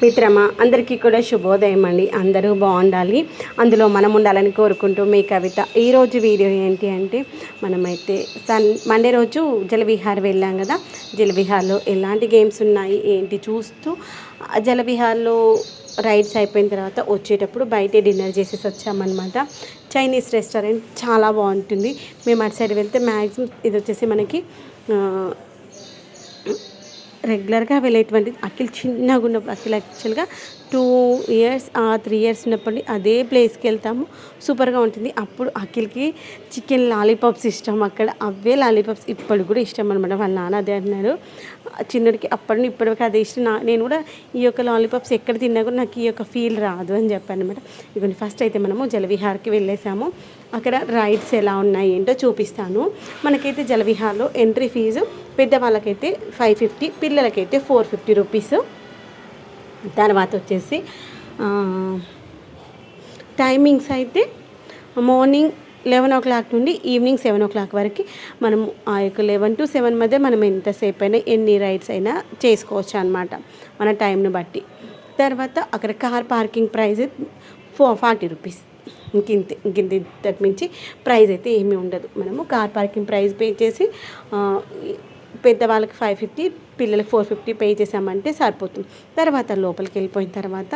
మిత్రమా అందరికీ కూడా శుభోదయం అండి. అందరూ బాగుండాలి, అందులో మనం ఉండాలని కోరుకుంటూ మీ కవిత. ఈరోజు వీడియో ఏంటి అంటే, మనమైతే మండే రోజు జలవిహార్ వెళ్ళాం కదా. జలవిహార్లో ఎలాంటి గేమ్స్ ఉన్నాయి ఏంటి చూస్తూ, జలవిహార్లో రైడ్స్ అయిపోయిన తర్వాత వచ్చేటప్పుడు బయటే డిన్నర్ చేసేసి వచ్చామన్నమాట. చైనీస్ రెస్టారెంట్ చాలా బాగుంటుంది. మేము అటు సైడ్ వెళ్తే మ్యాక్సిమం ఇది వచ్చేసి మనకి రెగ్యులర్గా వెళ్ళేటువంటి అఖిల్ చిన్నగా ఉన్నప్పుడు, అఖిల్ యాక్చువల్గా 2 ఇయర్స్ 3 ఇయర్స్ ఉన్నప్పటి అదే ప్లేస్కి వెళ్తాము. సూపర్గా ఉంటుంది. అప్పుడు అఖిల్కి చికెన్ లాలీపాప్స్ ఇష్టం. అక్కడ అవే లాలీపాప్స్ ఇప్పటికి కూడా ఇష్టం అనమాట. వాళ్ళ నాన్న అదే అంటున్నాడు, చిన్నడికి అప్పటి నుండి ఇప్పటివరకు అదే ఇష్టం. నేను కూడా ఈ యొక్క లాలీపాప్స్ ఎక్కడ తిన్నా కూడా నాకు ఈ యొక్క ఫీల్ రాదు అని చెప్పాను అనమాట. ఇదిగోండి, ఫస్ట్ అయితే మనము జలవిహార్కి వెళ్ళేసాము. అక్కడ రైడ్స్ ఎలా ఉన్నాయి ఏంటో చూపిస్తాను. మనకైతే జలవిహార్లో ఎంట్రీ ఫీజు పెద్దవాళ్ళకైతే 550, పిల్లలకైతే 450 రూపీస్. తర్వాత వచ్చేసి టైమింగ్స్ అయితే మార్నింగ్ 11 నుండి ఈవినింగ్ 7 వరకు మనము ఆ యొక్క 11 to 7 మధ్య మనం ఎంతసేపు అయినా ఎన్ని రైడ్స్ అయినా చేసుకోవచ్చు అనమాట, మన టైంని బట్టి. తర్వాత అక్కడ కార్ పార్కింగ్ ప్రైస్ 40 రూపీస్. ఇంతకు మించి ప్రైస్ అయితే ఏమీ ఉండదు. మనము కార్ పార్కింగ్ ప్రైస్ పే చేసి పెద్దవాళ్ళకి 550, పిల్లలకి 450 పే చేసామంటే సరిపోతుంది. తర్వాత లోపలికి వెళ్ళిపోయిన తర్వాత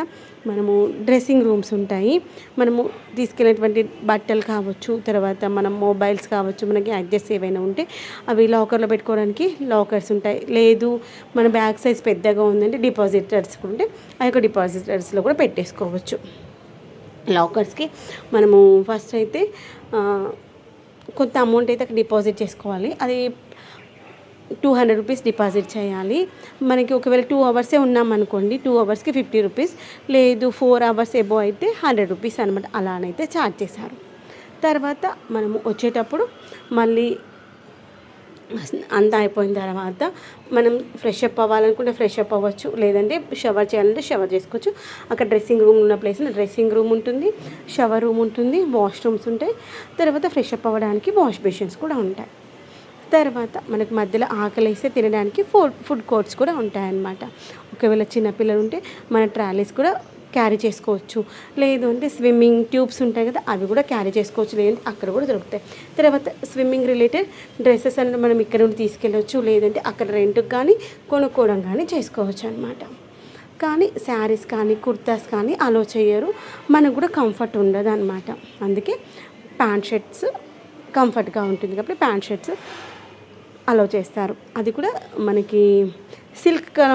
మనము డ్రెస్సింగ్ రూమ్స్ ఉంటాయి. మనము తీసుకెళ్ళినటువంటి బట్టలు కావచ్చు, తర్వాత మనం మొబైల్స్ కావచ్చు, మనకి అడ్జస్ట్ ఏవైనా ఉంటే అవి లాకర్లో పెట్టుకోవడానికి లాకర్స్ ఉంటాయి. లేదు మన బ్యాగ్ సైజ్ పెద్దగా ఉందంటే డిపాజిటర్స్ ఉంటే ఆ యొక్క డిపాజిటర్స్లో కూడా పెట్టేసుకోవచ్చు. లాకర్స్కి మనము ఫస్ట్ అయితే కొంత అమౌంట్ అయితే అక్కడ డిపాజిట్ చేసుకోవాలి. అది 200 రూపీస్ డిపాజిట్ చేయాలి. మనకి ఒకవేళ 2 అవర్సే ఉన్నామనుకోండి, 2 అవర్స్కి 50 రూపీస్, లేదు 4 అవర్స్ ఎబో అయితే 100 రూపీస్ అనమాట. అలానైతే ఛార్జ్ చేశారు. తర్వాత మనము వచ్చేటప్పుడు మళ్ళీ అంతా అయిపోయిన తర్వాత మనం ఫ్రెష్ అప్ అవ్వాలనుకుంటే ఫ్రెష్ అప్ అవ్వచ్చు, లేదంటే షవర్ చేయాలంటే షవర్ చేసుకోవచ్చు. అక్కడ డ్రెస్సింగ్ రూమ్ ఉన్న ప్లేస్లో డ్రెస్సింగ్ రూమ్ ఉంటుంది, షవర్ రూమ్ ఉంటుంది, వాష్రూమ్స్ ఉంటాయి. తర్వాత ఫ్రెష్ అప్ అవ్వడానికి వాష్ బేసిన్స్ కూడా ఉంటాయి. తర్వాత మనకు మధ్యలో ఆకలిస్తే తినడానికి ఫుడ్ కోర్ట్స్ కూడా ఉంటాయన్నమాట. ఒకవేళ చిన్నపిల్లలు ఉంటే మన ట్రాలీస్ కూడా క్యారీ చేసుకోవచ్చు, లేదు అంటే స్విమ్మింగ్ ట్యూబ్స్ ఉంటాయి కదా, అవి కూడా క్యారీ చేసుకోవచ్చు, లేదంటే అక్కడ కూడా దొరుకుతాయి. తర్వాత స్విమ్మింగ్ రిలేటెడ్ డ్రెస్సెస్ అనేది మనం ఇక్కడ నుండి తీసుకెళ్ళవచ్చు, లేదంటే అక్కడ రెంట్కి కానీ కొనుక్కోవడం కానీ చేసుకోవచ్చు అనమాట. కానీ శారీస్ కానీ కుర్తాస్ కానీ అలో చేయరు, మనకు కూడా కంఫర్ట్ ఉండదు అనమాట. అందుకే ప్యాంట్ షర్ట్స్ కంఫర్ట్గా ఉంటుంది కాబట్టి ప్యాంట్ షర్ట్స్ అలో చేస్తారు. అది కూడా మనకి సిల్క్గా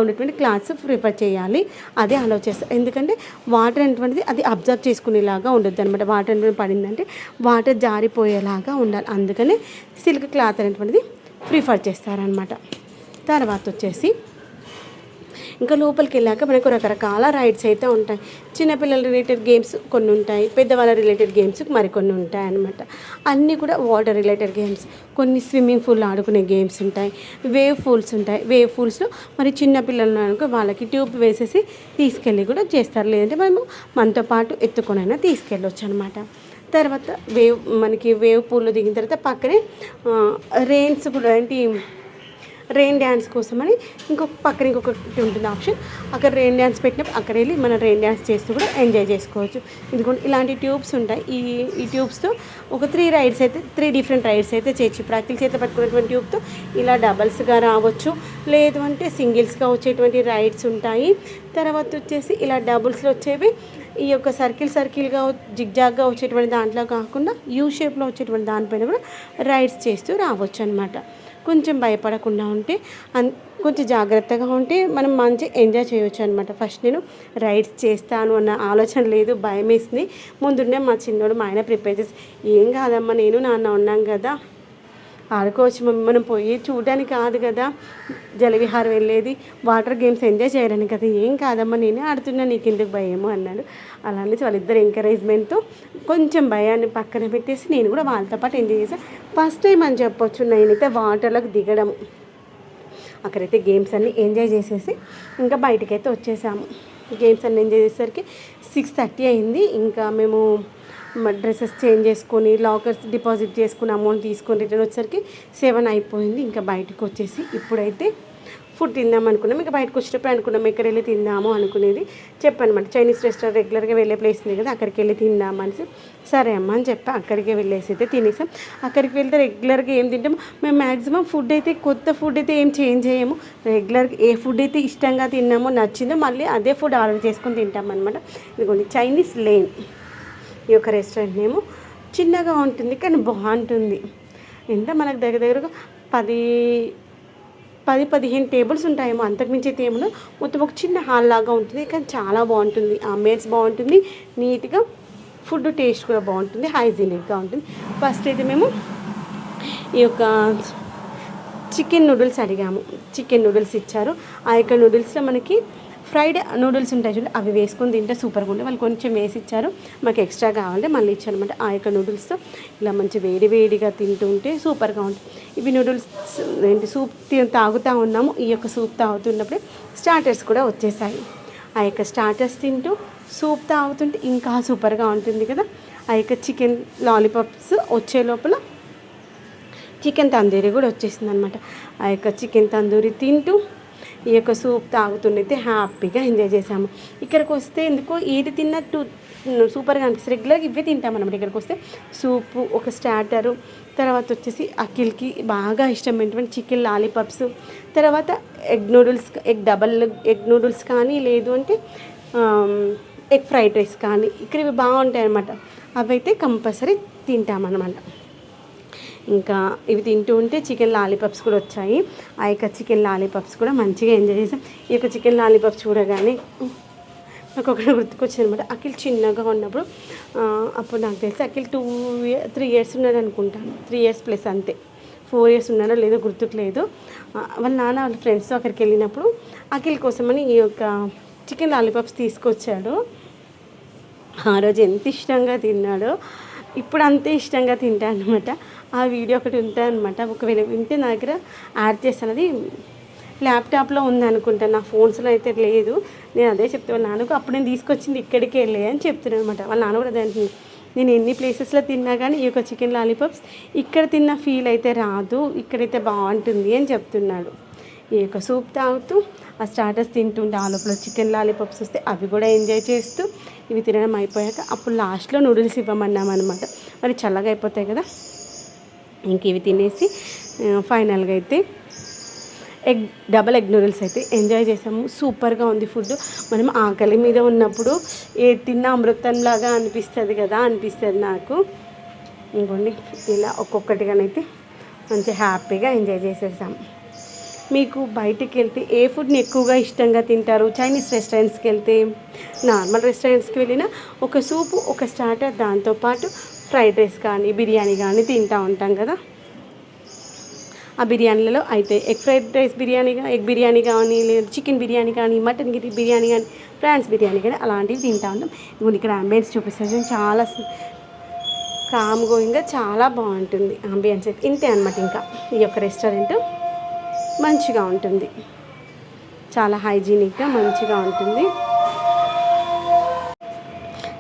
ఉండేటువంటి క్లాత్స్ ప్రిఫర్ చేయాలి, అదే అలో చేస్తారు. ఎందుకంటే వాటర్ అనేటువంటిది అది అబ్జర్వ్ చేసుకునేలాగా ఉండొద్దు అనమాట. వాటర్ అనేటువంటి పడిందంటే వాటర్ జారిపోయేలాగా ఉండాలి. అందుకని సిల్క్ క్లాత్ అనేటువంటిది ప్రిఫర్ చేస్తారనమాట. తర్వాత వచ్చేసి ఇంకా లోపలికి వెళ్ళాక మనకు రకరకాల రైడ్స్ అయితే ఉంటాయి. చిన్నపిల్లల రిలేటెడ్ గేమ్స్ కొన్ని ఉంటాయి, పెద్దవాళ్ళ రిలేటెడ్ గేమ్స్ మరికొన్ని ఉంటాయి అన్నమాట. అన్నీ కూడా వాటర్ రిలేటెడ్ గేమ్స్, కొన్ని స్విమ్మింగ్ పూల్లో ఆడుకునే గేమ్స్ ఉంటాయి, వేవ్ పూల్స్ ఉంటాయి. వేవ్ పూల్స్లో మరి చిన్నపిల్లలు అనుకో వాళ్ళకి ట్యూబ్ వేసేసి తీసుకెళ్ళి కూడా చేస్తారు, లేదంటే మనతో పాటు ఎత్తుకొనైనా తీసుకెళ్ళవచ్చు అనమాట. తర్వాత మనకి వేవ్ పూల్లో దిగిన తర్వాత పక్కనే రెయిన్స్ కూడా ఏంటి రెయిన్ డ్యాన్స్ కోసమని పక్కన ఇంకొకటి ఉంటుంది ఆప్షన్. అక్కడ రెయిన్ డ్యాన్స్ పెట్టినప్పుడు అక్కడ వెళ్ళి మనం రెయిన్ డ్యాన్స్ చేస్తూ కూడా ఎంజాయ్ చేసుకోవచ్చు. ఇదిగోండి ఇలాంటి ట్యూబ్స్ ఉంటాయి. ఈ ట్యూబ్స్తో ఒక 3 డిఫరెంట్ రైడ్స్ అయితే చేయొచ్చు. ఇప్పుడు అఖిల్ చేత పట్టుకున్నటువంటి ట్యూబ్తో ఇలా డబల్స్గా రావచ్చు, లేదు అంటే సింగిల్స్గా వచ్చేటువంటి రైడ్స్ ఉంటాయి. తర్వాత వచ్చేసి ఇలా డబుల్స్లో వచ్చేవి ఈ యొక్క సర్కిల్గా జిగ్జాగ్గా వచ్చేటువంటి దాంట్లో కాకుండా యూ షేప్లో వచ్చేటువంటి దానిపైన కూడా రైడ్స్ చేస్తూ రావచ్చు అనమాట. కొంచెం భయపడకుండా ఉంటే కొంచెం జాగ్రత్తగా ఉంటే మనం మంచి ఎంజాయ్ చేయవచ్చు అనమాట. ఫస్ట్ నేను రైడ్స్ చేస్తాను అన్న ఆలోచన లేదు, భయం వేసింది. ముందుండే మా చిన్నోడు మా ఆయన ప్రిపేర్ చేసి, ఏం కాదమ్మా నేను నాన్న ఉన్నాం కదా, ఆడుకోవచ్చు మమ్మీ, మనం పోయి చూడడానికి కాదు కదా జలవిహార్ వెళ్ళేది, వాటర్ గేమ్స్ ఎంజాయ్ చేయడానికి కదా, ఏం కాదమ్మా నేనే ఆడుతున్నా, నీకు ఎందుకు భయమో అన్నాడు. అలానే వాళ్ళిద్దరు ఎంకరేజ్మెంట్తో కొంచెం భయాన్ని పక్కన పెట్టేసి నేను కూడా వాళ్ళతో పాటు ఎంజాయ్ చేశాను. ఫస్ట్ టైం అని చెప్పొచ్చు నేనైతే వాటర్లోకి దిగడం. అక్కడైతే గేమ్స్ అన్నీ ఎంజాయ్ చేసేసి ఇంకా బయటకైతే వచ్చేసాము. గేమ్స్ అన్నీ ఎంజాయ్ చేసేసరికి 6:30 అయింది. ఇంకా మేము డ్రెస్సెస్ చేంజ్ చేసుకొని లాకర్స్ డిపాజిట్ చేసుకుని అమౌంట్ తీసుకొని రిటర్న్ వచ్చేసరికి 7 అయిపోయింది. ఇంకా బయటకు వచ్చేసి ఇప్పుడైతే ఫుడ్ తిందాం అనుకున్నాం. ఇంకా బయటకు వచ్చేటప్పుడు అనుకున్నాం ఎక్కడ వెళ్ళి తిందాము అనుకునేది చెప్పనమాట. చైనీస్ రెస్టారెంట్ రెగ్యులర్గా వెళ్ళే ప్లేస్ ఉంది కదా, అక్కడికి వెళ్ళి తిందాం అనేసి సరే అమ్మ అని చెప్పి అక్కడికే వెళ్ళేసి అయితే తినేసాం. అక్కడికి వెళ్తే రెగ్యులర్గా ఏం తింటాము మేము మ్యాక్సిమం ఫుడ్ అయితే కొత్త ఫుడ్ అయితే ఏం చేంజ్ చేయము. రెగ్యులర్గా ఏ ఫుడ్ అయితే ఇష్టంగా తిన్నామో నచ్చిందో మళ్ళీ అదే ఫుడ్ ఆర్డర్ చేసుకొని తింటాం అనమాట. ఇదిగోండి చైనీస్ లేన్ ఈ యొక్క రెస్టారెంట్ నేము. చిన్నగా ఉంటుంది కానీ బాగుంటుంది. ఎంత మనకు దగ్గరగా 10-15 టేబుల్స్ ఉంటాయేమో, అంతకుమించి అయితే ఏమో. మొత్తం ఒక చిన్న హాల్ లాగా ఉంటుంది కానీ చాలా బాగుంటుంది. అంబియన్స్ బాగుంటుంది, నీట్గా ఫుడ్ టేస్ట్ కూడా బాగుంటుంది, హైజీనిక్గా ఉంటుంది. ఫస్ట్ అయితే మేము ఈ యొక్క చికెన్ నూడిల్స్ అడిగాము. చికెన్ నూడిల్స్ ఇచ్చారు. ఆ యొక్క నూడిల్స్లో మనకి ఫ్రైడ్ నూడిల్స్ ఉంటాయి చూడండి, అవి వేసుకొని తింటే సూపర్గా ఉంటాయి. వాళ్ళు కొంచెం వేసి ఇచ్చారు, మాకు ఎక్స్ట్రా కావాలంటే మళ్ళీ ఇచ్చారనమాట. ఆ యొక్క నూడిల్స్తో ఇలా మంచి వేడిగా తింటుంటే సూపర్గా ఉంటుంది. ఇవి నూడిల్స్ ఏంటి సూప్ తాగుతూ ఉన్నాము. ఈ యొక్క సూప్ తాగుతున్నప్పుడే స్టార్టర్స్ కూడా వచ్చేసాయి. ఆ యొక్క స్టార్టర్స్ తింటూ సూప్ తాగుతుంటే ఇంకా సూపర్గా ఉంటుంది కదా. ఆ యొక్క చికెన్ లాలీపాప్స్ వచ్చే లోపల చికెన్ తందూరి కూడా వచ్చేసింది అనమాట. ఆ యొక్క చికెన్ తందూరి తింటూ ఈ యొక్క సూప్ తాగుతుండైతే హ్యాపీగా ఎంజాయ్ చేసాము. ఇక్కడికి వస్తే ఎందుకో ఏది తిన్నట్టు సూపర్గా అనిపిస్తుంది. రెగ్యులర్గా ఇవే తింటామన్నమాట. ఇక్కడికి వస్తే సూపు, ఒక స్టార్టరు, తర్వాత వచ్చేసి అఖిల్కి బాగా ఇష్టమైనటువంటి చికెన్ లాలీపాప్స్, తర్వాత egg noodles, double egg noodles కానీ లేదు అంటే ఎగ్ ఫ్రైడ్ రైస్ కానీ ఇక్కడ ఇవి బాగుంటాయి అన్నమాట. అవైతే కంపల్సరీ తింటామన్నమాట. ఇంకా ఇవి తింటూ ఉంటే చికెన్ లాలీపాప్స్ కూడా వచ్చాయి. ఆ యొక్క చికెన్ లాలీపాప్స్ కూడా మంచిగా ఎంజాయ్ చేసాం. ఈ యొక్క చికెన్ లాలీపాప్స్ చూడగానే నాకు ఒకటి గుర్తుకొచ్చింది అనమాట. అఖిల్ చిన్నగా ఉన్నప్పుడు అప్పుడు నాకు తెలిసి అఖిల్ 3 years ఉన్నాడు అనుకుంటాను. 3 years ప్లస్ అంతే, 4 years ఉన్నాడో లేదో గుర్తుకు లేదు. వాళ్ళ నాన్న వాళ్ళ ఫ్రెండ్స్తో అక్కడికి వెళ్ళినప్పుడు అఖిల్ కోసమని ఈ యొక్క చికెన్ లాలీపాప్స్ తీసుకొచ్చాడు. ఆ రోజు ఎంత ఇష్టంగా తిన్నాడో ఇప్పుడు అంతే ఇష్టంగా తింటాను అనమాట. ఆ వీడియో ఒకటి ఉంటుంది అనమాట. ఒకవేళ వింటే నా దగ్గర యాడ్ చేస్తాను. అది ల్యాప్టాప్లో ఉందనుకుంటాను, నా ఫోన్స్లో అయితే లేదు. నేను అదే చెప్తాను వాళ్ళ నాన్నకు, అప్పుడు నేను తీసుకొచ్చింది ఇక్కడికే వెళ్ళే అని చెప్తున్నాను అనమాట. వాళ్ళ నాన్న కూడా దానికి నేను ఎన్ని ప్లేసెస్లో తిన్నా కానీ ఈ యొక్క చికెన్ లాలీపాప్స్ ఇక్కడ తిన్న ఫీల్ అయితే రాదు, ఇక్కడైతే బాగుంటుంది అని చెప్తున్నాడు. ఈ యొక్క సూప్ తాగుతూ ఆ స్టార్టర్స్ తింటుంటే ఆ లోపల చికెన్ లాలీపాప్స్ వస్తే అవి కూడా ఎంజాయ్ చేస్తూ ఇవి తినడం అయిపోయాక అప్పుడు లాస్ట్లో నూడిల్స్ ఇవ్వమన్నామన్నమాట. మరి చల్లగా అయిపోతాయి కదా, ఇంక ఇవి తినేసి ఫైనల్గా అయితే డబల్ ఎగ్ నూడిల్స్ అయితే ఎంజాయ్ చేసాము. సూపర్గా ఉంది ఫుడ్. మనం ఆకలి మీద ఉన్నప్పుడు ఏ తిన్న అమృతంలాగా అనిపిస్తుంది కదా, అనిపిస్తుంది నాకు. ఇంకోండి ఇలా ఒక్కొక్కటిగానైతే మంచి హ్యాపీగా ఎంజాయ్ చేసేసాము. మీకు బయటికి వెళ్తే ఏ ఫుడ్ని ఎక్కువగా ఇష్టంగా తింటారు? చైనీస్ రెస్టారెంట్స్కి వెళ్తే, నార్మల్ రెస్టారెంట్స్కి వెళ్ళినా ఒక సూపు, ఒక స్టార్టర్, దాంతోపాటు ఫ్రైడ్ రైస్ కానీ బిర్యానీ కానీ తింటూ ఉంటాం కదా. ఆ బిర్యానీలలో అయితే ఎగ్ ఫ్రైడ్ రైస్ బిర్యానీగా, ఎగ్ బిర్యానీ కానీ, లేదా చికెన్ బిర్యానీ కానీ, మటన్ బిర్యానీ కానీ, ప్రాన్స్ బిర్యానీ కానీ అలాంటివి తింటూ ఉంటాం. ఇప్పుడు ఇక్కడ అంబియన్స్ చూపిస్తాను, చాలా కామ్ గోయింగ్గా చాలా బాగుంటుంది అంబియన్స్ అయితే. ఇంతే అనమాట. ఇంకా ఈ యొక్క రెస్టారెంట్ మంచిగా ఉంటుంది, చాలా హైజీనిక్గా మంచిగా ఉంటుంది.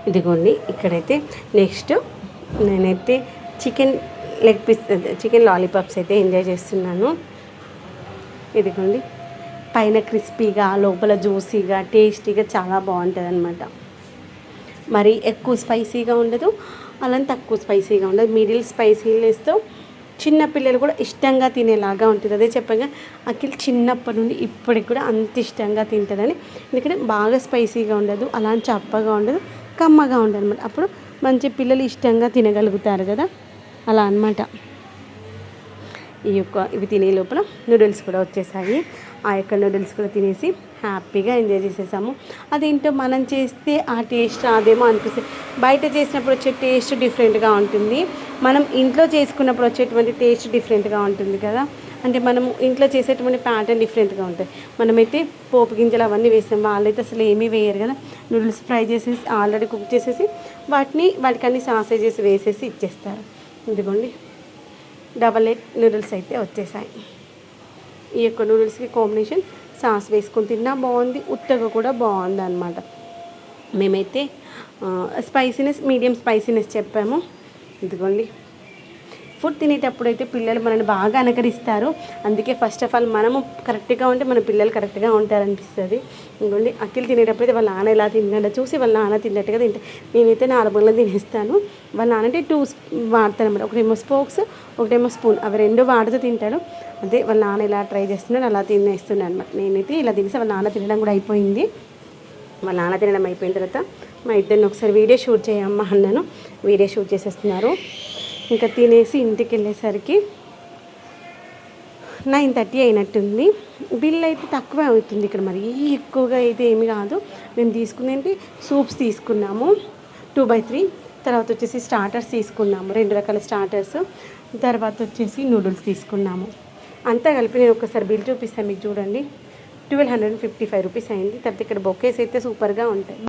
ఇదిగోండి ఇక్కడైతే నెక్స్ట్ నేనైతే chicken leg piece, chicken lollipops అయితే ఎంజాయ్ చేస్తున్నాను. ఇదిగోండి పైన క్రిస్పీగా, లోపల జ్యూసీగా, టేస్టీగా చాలా బాగుంటుంది అనమాట. మరి ఎక్కువ స్పైసీగా ఉండదు, అలానే తక్కువ స్పైసీగా ఉండదు, మిడిల్ స్పైసీనెస్తో చిన్న పిల్లలు కూడా ఇష్టంగా తినేలాగా ఉంటుంది. అదే చెప్పగా అఖిల్ చిన్నప్పటి నుండి ఇప్పటికి కూడా అంత ఇష్టంగా తింటాడని. ఎందుకంటే బాగా స్పైసీగా ఉండదు, అలా చప్పగా ఉండదు, కమ్మగా ఉండదు అనమాట. అప్పుడు మంచి పిల్లలు ఇష్టంగా తినగలుగుతారు కదా, అలా అనమాట. ఈ యొక్క ఇవి తినే లోపల నూడిల్స్ కూడా వచ్చేసాయి. ఆ యొక్క నూడిల్స్ కూడా తినేసి హ్యాపీగా ఎంజాయ్ చేసేసాము. అదేంటో మనం చేస్తే ఆ టేస్ట్ అదేమో అనిపిస్తుంది. బయట చేసినప్పుడు వచ్చే టేస్ట్ డిఫరెంట్గా ఉంటుంది, మనం ఇంట్లో చేసుకున్నప్పుడు వచ్చేటువంటి టేస్ట్ డిఫరెంట్గా ఉంటుంది కదా. అంటే మనము ఇంట్లో చేసేటువంటి ప్యాటర్న్ డిఫరెంట్గా ఉంటుంది. మనమైతే పోపు గింజలు అవన్నీ వేసాం, వాళ్ళైతే అసలు ఏమీ వేయరు కదా. నూడిల్స్ ఫ్రై చేసేసి ఆల్రెడీ కుక్ చేసేసి వాటికి అన్ని సాసేజెస్ వేసేసి ఇచ్చేస్తారు. ఇదిగోండి డబల్ ఎగ్ నూడిల్స్ అయితే వచ్చేసాయి. ఈ యొక్క నూడిల్స్కి కాంబినేషన్ సాస్ వేసుకొని తిన్నా బాగుంది, ఉత్తగా కూడా బాగుంది అనమాట. మేమైతే స్పైసీనెస్, మీడియం స్పైసీనెస్ చెప్పాము. ఇదిగోండి ఫుడ్ తినేటప్పుడు అయితే పిల్లలు మనల్ని బాగా అనుకరిస్తారు. అందుకే ఫస్ట్ ఆఫ్ ఆల్ మనము కరెక్ట్గా ఉంటే మన పిల్లలు కరెక్ట్గా ఉంటారనిపిస్తుంది. ఇంకోండి అఖిల్ తినేటప్పుడు అయితే వాళ్ళ నాన్న ఎలా తిన్నాడో చూసి వాళ్ళ నాన్న తిన్నట్టుగా తింటే నేనైతే నార్మల్గా తినేస్తాను. వాళ్ళ నాన్న అంటే 2 వాడతాను అనమాట. ఒకటేమో స్పోక్స్, ఒకటేమో స్పూన్, అవి 2 వాడుతూ తింటాడు. అదే వాళ్ళ నాన్న ఎలా ట్రై చేస్తున్నాడు అలా తినేస్తున్నాడు అనమాట. నేనైతే ఇలా తినేసి వాళ్ళ నాన్న తినడం కూడా అయిపోయింది. వాళ్ళ నాన్న తినడం అయిపోయిన తర్వాత మా ఇద్దరిని ఒకసారి వీడియో షూట్ చేయమ్మా అన్నాను. వీడియో షూట్ చేసేస్తున్నారు. ఇంకా తినేసి ఇంటికి వెళ్ళేసరికి 9:30 అయినట్టుంది. బిల్ అయితే తక్కువే అవుతుంది ఇక్కడ, మరి ఎక్కువగా అయితే ఏమి కాదు. మేము తీసుకునేది సూప్స్ తీసుకున్నాము 2/3, తర్వాత వచ్చేసి స్టార్టర్స్ తీసుకున్నాము 2 రకాల స్టార్టర్స్, తర్వాత వచ్చేసి నూడిల్స్ తీసుకున్నాము. అంతా కలిపి నేను ఒకసారి బిల్ చూపిస్తాను మీకు చూడండి. 1255 రూపీస్ అయింది. తర్వాత ఇక్కడ బొకేస్ అయితే సూపర్గా ఉంటాయి.